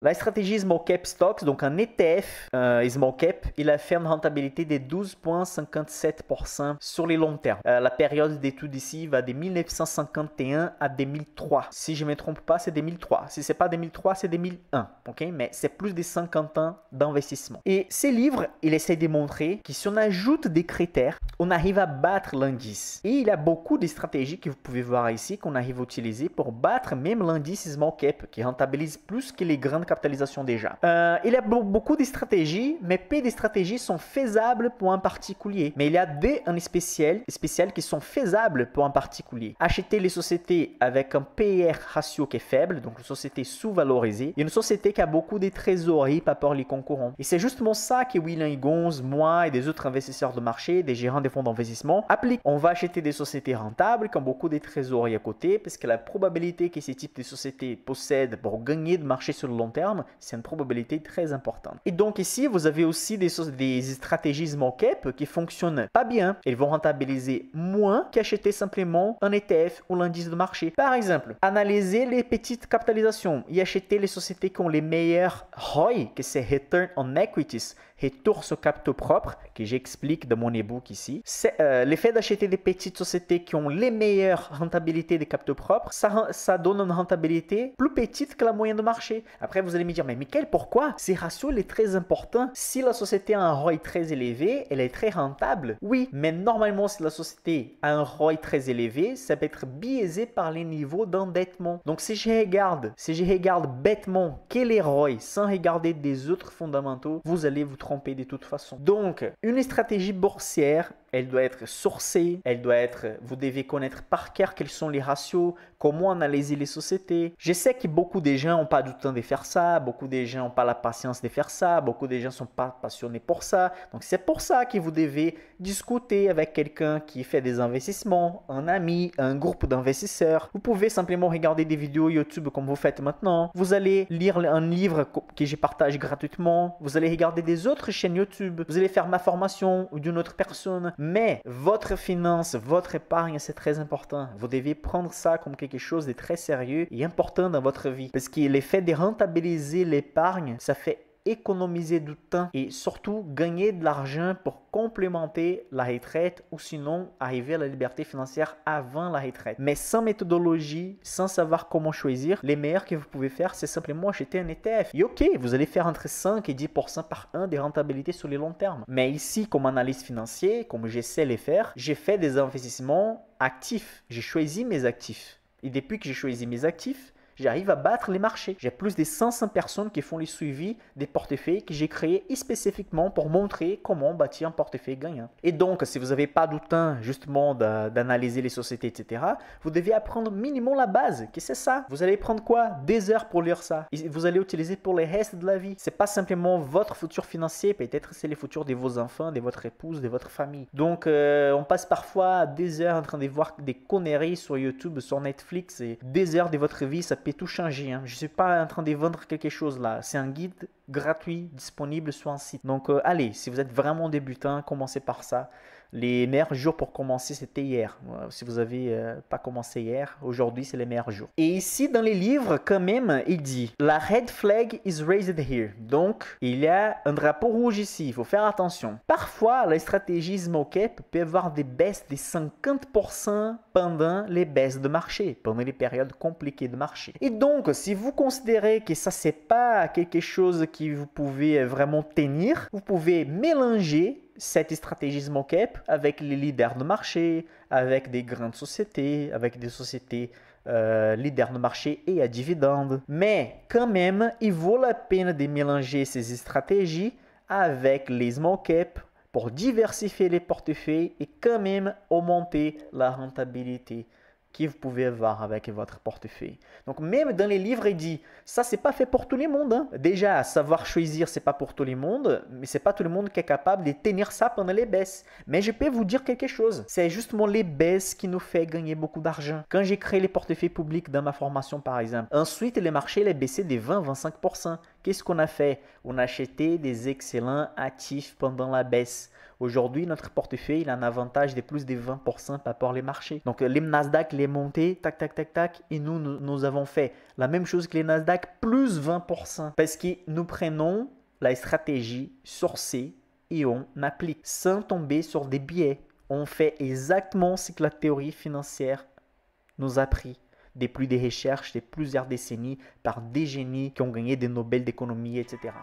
La stratégie Small Cap Stocks, donc un ETF Small Cap, il a fait une rentabilité de 12,57% sur les longs termes. La période d'étude ici va de 1951 à 2003. Si je ne me trompe pas, c'est 2003. Si ce n'est pas 2003, c'est 2001. Okay? Mais c'est plus de 50 ans d'investissement. Et ces livres, il essaie de montrer que si on ajoute des critères, on arrive à battre l'indice. Et il y a beaucoup de stratégies que vous pouvez voir ici qu'on arrive à utiliser pour battre même l'indice Small Cap, qui rentabilise plus que les grandes capitalisations déjà. Il y a beaucoup de stratégies, mais peu de stratégies sont faisables pour un particulier. Mais il y a des en spécial qui sont faisables pour un particulier. Acheter les sociétés avec un PER ratio qui est faible, donc une société sous-valorisée, et une société qui a beaucoup de trésorerie par rapport aux concurrents. Et c'est justement ça que William Higgins, moi et des autres investisseurs de marché, des gérants des fonds d'investissement appliquent. On va acheter des sociétés rentables qui ont beaucoup de trésorerie à côté, parce que la probabilité que ce type de société possède pour gagner de marché sur le long terme, c'est une probabilité très importante. Et donc ici, vous avez aussi des stratégies small cap qui fonctionnent pas bien. Elles vont rentabiliser moins qu'acheter simplement un ETF ou l'indice de marché. Par exemple, analyser les petites capitalisations et acheter les sociétés qui ont les meilleurs ROI, que c'est Return on Equities, retour sur capitaux propres, que j'explique dans mon ebook ici. L'effet d'acheter des petites sociétés qui ont les meilleures rentabilités des capitaux propres, ça donne une rentabilité plus petite que la moyenne de marché. Après, vous allez me dire, mais Michael, pourquoi? Ces ratios, il est très important. Si la société a un ROI très élevé, elle est très rentable. Oui, mais normalement, si la société a un ROI très élevé, ça peut être biaisé par les niveaux d'endettement. Donc, si je regarde bêtement quel est ROI sans regarder des autres fondamentaux, vous allez vous tromper de toute façon. Donc, une stratégie boursière, elle doit être sourcée, vous devez connaître par cœur quels sont les ratios, comment analyser les sociétés. Je sais que beaucoup de gens n'ont pas du temps de faire ça, beaucoup de gens n'ont pas la patience de faire ça, beaucoup de gens ne sont pas passionnés pour ça. Donc c'est pour ça que vous devez discuter avec quelqu'un qui fait des investissements, un ami, un groupe d'investisseurs. Vous pouvez simplement regarder des vidéos YouTube comme vous faites maintenant. Vous allez lire un livre que je partage gratuitement. Vous allez regarder des autres chaînes YouTube. Vous allez faire ma formation ou d'une autre personne. Mais votre finance, votre épargne, c'est très important. Vous devez prendre ça comme quelque chose de très sérieux et important dans votre vie. Parce que l'effet de rentabiliser l'épargne, ça fait économiser du temps et surtout gagner de l'argent pour complémenter la retraite ou sinon arriver à la liberté financière avant la retraite. Mais sans méthodologie, sans savoir comment choisir, les meilleurs que vous pouvez faire, c'est simplement acheter un ETF. Et ok, vous allez faire entre 5 et 10% par an de rentabilité sur les longs termes. Mais ici, comme analyste financier, comme je sais les faire, j'ai fait des investissements actifs. J'ai choisi mes actifs. Et depuis que j'ai choisi mes actifs, j'arrive à battre les marchés. J'ai plus de 500 personnes qui font les suivis des portefeuilles que j'ai créés spécifiquement pour montrer comment bâtir un portefeuille gagnant. Et donc, si vous n'avez pas du temps justement d'analyser les sociétés, etc., vous devez apprendre minimum la base. Qu'est-ce que c'est ça? Vous allez prendre quoi? Des heures pour lire ça. Et vous allez utiliser pour le reste de la vie. C'est pas simplement votre futur financier, peut-être c'est le futur de vos enfants, de votre épouse, de votre famille. Donc, on passe parfois des heures en train de voir des conneries sur YouTube, sur Netflix, et des heures de votre vie, ça peut tout changer. Je ne suis pas en train de vendre quelque chose là. C'est un guide gratuit disponible sur un site. Donc, allez, si vous êtes vraiment débutant, commencez par ça. Les meilleurs jours pour commencer, c'était hier. Si vous n'avez pas commencé hier, aujourd'hui, c'est les meilleurs jours. Et ici, dans les livres, quand même, il dit « La red flag is raised here ». Donc, il y a un drapeau rouge ici. Il faut faire attention. Parfois, la stratégie small cap peut avoir des baisses de 50% pendant les baisses de marché, pendant les périodes compliquées de marché. Et donc, si vous considérez que ça, c'est pas quelque chose que vous pouvez vraiment tenir, vous pouvez mélanger cette stratégie small cap avec les leaders de marché, avec des grandes sociétés, avec des sociétés leaders de marché et à dividendes. Mais quand même, il vaut la peine de mélanger ces stratégies avec les small cap pour diversifier les portefeuilles et quand même augmenter la rentabilité que vous pouvez avoir avec votre portefeuille. Donc même dans les livres, il dit, ça c'est pas fait pour tout le monde. Déjà, savoir choisir, c'est pas pour tout le monde, mais c'est pas tout le monde qui est capable de tenir ça pendant les baisses. Mais je peux vous dire quelque chose, c'est justement les baisses qui nous fait gagner beaucoup d'argent. Quand j'ai créé les portefeuilles publics dans ma formation par exemple, ensuite les marchés les baissé de 20-25%. Qu'est-ce qu'on a fait? On a acheté des excellents actifs pendant la baisse. Aujourd'hui, notre portefeuille il a un avantage de plus de 20% par rapport aux marchés. Donc, les Nasdaq, les montées, tac, tac, tac, tac. Et nous avons fait la même chose que les Nasdaq, plus 20%. Parce que nous prenons la stratégie sourcée et on applique sans tomber sur des biais. On fait exactement ce que la théorie financière nous a appris depuis des recherches de plusieurs décennies par des génies qui ont gagné des Nobel d'économie, etc.